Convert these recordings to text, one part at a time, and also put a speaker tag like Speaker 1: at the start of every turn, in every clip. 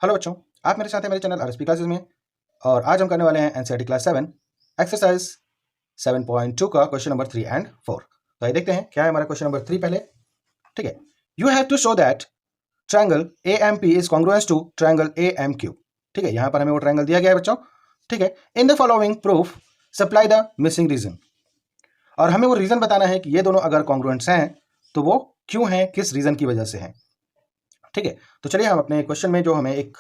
Speaker 1: Hello बच्चों, आप मेरे साथ हैं मेरे चैनल आरएसपी क्लासेस में। और आज हम करने वाले हैं एनसीईआरटी क्लास 7 एक्सरसाइज 7.2 का क्वेश्चन नंबर 3 एंड 4। तो आइए देखते हैं क्या है हमारा क्वेश्चन नंबर 3 पहले। ठीक है, you have to show that triangle AMP is congruence to triangle AMQ। ठीक है, यहाँ पर हमें वो ट्रायंगल दिया गया है बच्चों। ठीक है, in the following proof supply the missing reason. और हमें वो रीजन बताना है कि ये दोनों अगर कॉन्ग्रुएंट्स हैं तो वो क्यों हैं, किस रीजन की वजह से हैं। ठीक है, तो चलिए हम अपने क्वेश्चन में जो हमें एक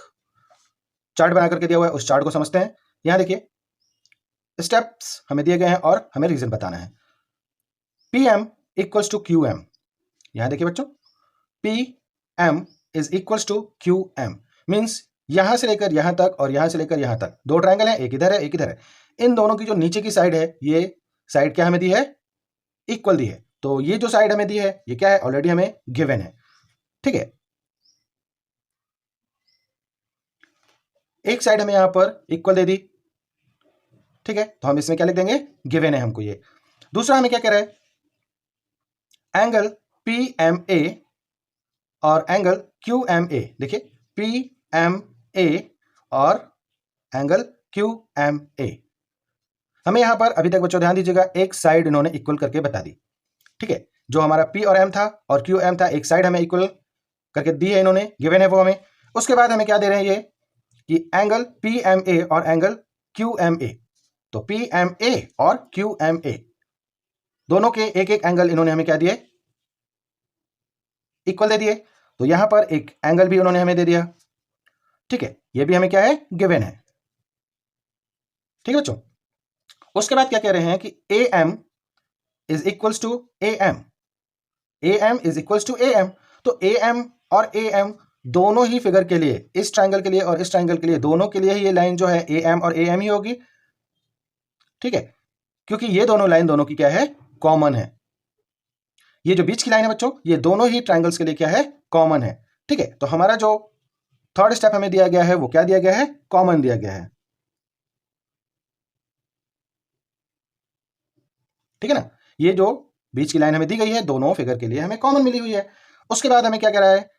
Speaker 1: चार्ट बना करके दिया हुआ है उस चार्ट को समझते हैं। यहां देखिए, स्टेप्स हमें दिए गए हैं और हमें रीजन बताना है। PM equals to QM। यहां देखिए बच्चों, PM is equals to QM means यहां से लेकर यहां तक और यहां से लेकर यहां तक दो ट्रायंगल है, एक इधर है एक इधर है। इन दोनों की जो नीचे की साइड है, ये साइड क्या हमें दी है, इक्वल दी है। तो ये जो साइड हमें दी है ये क्या है, ऑलरेडी हमें गिवन है। ठीक है, एक साइड हमें यहां पर इक्वल दे दी। ठीक है, तो हम इसमें क्या लिख देंगे, गिवन है हमको ये। दूसरा हमें क्या कह रहा है, एंगल PMA और एंगल QMA। देखिए, PMA और एंगल QMA। हमें यहां पर अभी तक बच्चों ध्यान दीजिएगा, एक साइड इन्होंने इक्वल करके बता दी। ठीक है, जो हमारा P और M था और QM था, एक साइड हमें इक्वल करके दी है इन्होंने, गिवन है वो हमें। उसके बाद हमें क्या दे रहे हैं ये, कि एंगल PMA और एंगल QMA। तो PMA और QMA दोनों के एक एक एंगल इन्होंने हमें क्या दिए, इक्वल दे दिए। तो यहां पर एक एंगल भी उन्होंने हमें दे दिया। ठीक है, ये भी हमें क्या है, गिवन है। ठीक है बच्चों, उसके बाद क्या कह रहे हैं कि AM is equals to AM। AM is equals to AM। तो AM और AM दोनों ही फिगर के लिए, इस ट्रायंगल के लिए और इस ट्रायंगल के लिए, दोनों के लिए ही ये लाइन जो है AM और AM ही होगी। ठीक है, क्योंकि ये दोनों लाइन दोनों की क्या है, कॉमन है। ये जो बीच की लाइन है बच्चों, ये दोनों ही ट्रायंगल्स के लिए क्या है, कॉमन है। ठीक है, तो हमारा जो थर्ड स्टेप हमें दिया गया है वो क्या दिया गया है, कॉमन दिया गया है। ठीक है ना, ये जो बीच की लाइन हमें दी गई है दोनों फिगर के लिए हमें कॉमन मिली हुई है। उसके बाद हमें क्या कह रहा है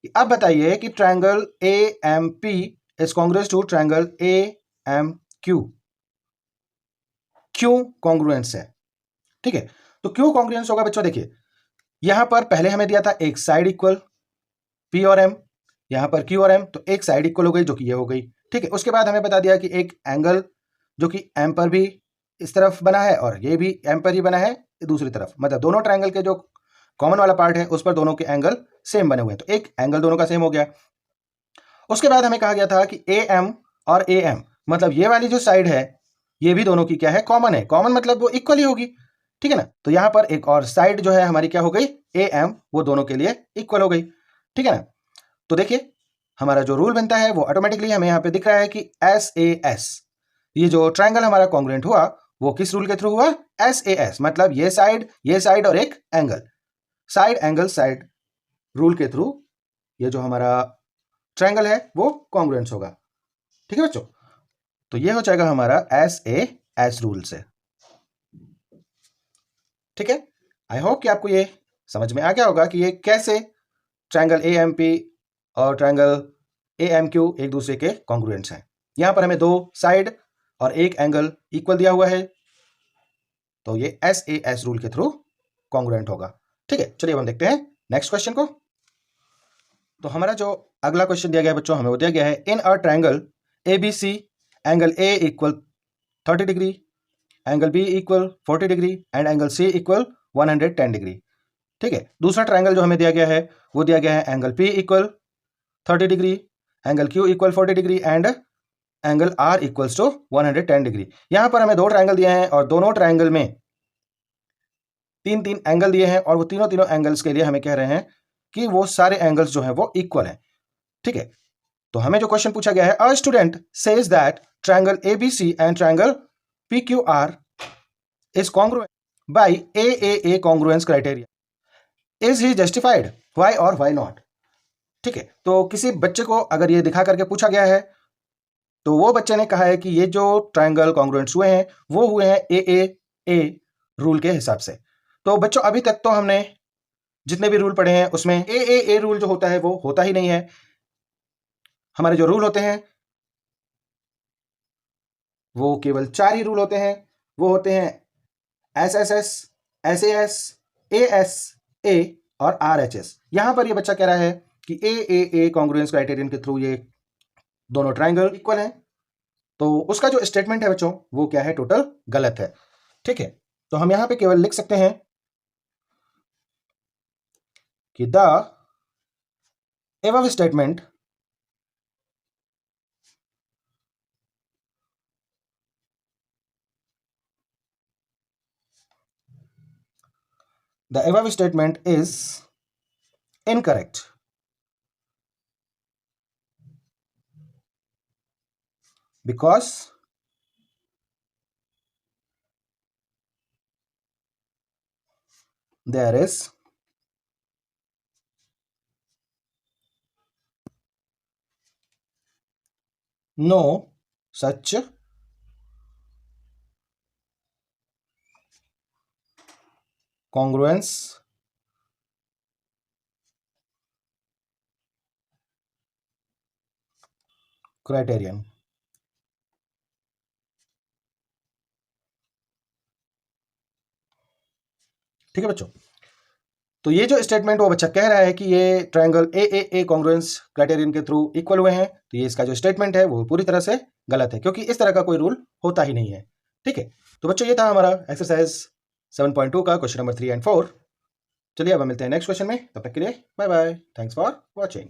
Speaker 1: कि अब बताइए कि triangle AMP is congruence to triangle AMQ। क्यों कॉन्ग्रुएंस है। ठीक है, तो क्यों कॉन्ग्रुएंस होगा बच्चों, देखिए यहां पर पहले हमें दिया था एक साइड इक्वल P और M, यहां पर Q और M, तो एक साइड इक्वल हो गई जो कि ये हो गई। ठीक है, उसके बाद हमें बता दिया कि एक एंगल जो कि M पर भी इस तरफ बना है और ये भी M पर ही बना है दूसरी तरफ, मतलब दोनों ट्रायंगल के जो कॉमन वाला पार्ट है उस पर दोनों के एंगल सेम बने हुए हैं, तो एक एंगल दोनों का सेम हो गया। उसके बाद हमें कहा गया था कि AM और AM मतलब ये वाली जो साइड है ये भी दोनों की क्या है, कॉमन है। कॉमन मतलब वो इक्वल ही होगी। ठीक है ना, तो यहां पर एक और साइड जो है हमारी क्या हो गई, AM, वो दोनों के लिए इक्वल हो गई। ठीक है ना, तो देखिए हमारा जो रूल बनता है वो ऑटोमेटिकली हमें यहाँ पे दिख रहा है कि SAS, ये जो ट्रायंगल हमारा कॉन्ग्रुएंट हुआ वो किस रूल के थ्रू हुआ, SAS, मतलब ये साइड और एक angle, side angle side rule के थ्रू ये जो हमारा ट्रायंगल है वो कॉन्ग्रुएंट होगा। ठीक है बच्चों, तो ये हो जाएगा हमारा SAS रूल से। ठीक है, आई होप कि आपको ये समझ में आ गया होगा कि ये कैसे ट्रायंगल AMP और ट्रायंगल AMQ एक दूसरे के कॉन्ग्रुएंट्स हैं। यहां पर हमें दो साइड और एक एंगल इक्वल दिया हुआ है, तो ये SAS रूल के थ्रू कॉन्ग्रुएंट होगा। ठीक है, चलिए हम देखते हैं नेक्स्ट क्वेश्चन को। तो हमारा जो अगला क्वेश्चन दिया गया है बच्चों, हमें वो दिया गया है, in a triangle ABC angle A equal 30 degree, angle B equal 40 degree and angle C equal 110 degree. ठीक है, दूसरा ट्रायंगल जो हमें दिया गया है वो दिया गया है angle P equal 30 degree, angle Q equal 40 degree and angle R equals to 110 degree. यहां पर हमें दो ट्रायंगल दिए हैं और दोनों ट्रायंगल में तीन तीन एंगल दिए हैं और वो तीनों तीनों एंगल्स के लिए हमें कह रहे हैं कि वो सारे एंगल्स जो हैं वो इक्वल हैं। ठीक है, तो हमें जो क्वेश्चन पूछा गया है, a student says that triangle ABC and triangle PQR is congruent by AAA congruence criteria, is he justified, why और व्हाई नॉट। ठीक है, तो किसी बच्चे को अगर ये दिखा करके पूछा गया है तो वो बच्चे ने कहा है कि ये जो ट्रायंगल कॉन्ग्रुएंट्स हुए हैं वो हुए हैं AAA रूल के हिसाब से। तो बच्चों अभी तक तो हमने जितने भी रूल पढ़े हैं उसमें AAA रूल जो होता है वो होता ही नहीं है। हमारे जो रूल होते हैं वो केवल 4 ही रूल होते हैं। वो होते हैं SSS, SAS, ASA और RHS। यहां पर ये बच्चा कह रहा है कि AAA कॉन्ग्रुएंस क्राइटेरियन के थ्रू ये दोनों ट्रायंगल इक्वल हैं, तो उसका जो स्टेटमेंट है बच्चों वो क्या है, टोटल गलत है। ठीक है, तो हम यहां पे केवल लिख सकते हैं कि the above statement is incorrect because there is no such congruence criterion। ठीक है बच्चों, तो ये जो स्टेटमेंट वो बच्चा कह रहा है कि ये ट्रायंगल AAA कॉन्ग्रुएंस क्राइटेरियन के थ्रू इक्वल हुए हैं, तो ये इसका जो स्टेटमेंट है वो पूरी तरह से गलत है, क्योंकि इस तरह का कोई रूल होता ही नहीं है। ठीक है, तो बच्चों ये था हमारा एक्सरसाइज 7.2 का क्वेश्चन नंबर 3 और 4। चलिए अब हम मिलते हैं नेक्स्ट क्वेश्चन में, तब तक के लिए bye bye, thanks for watching.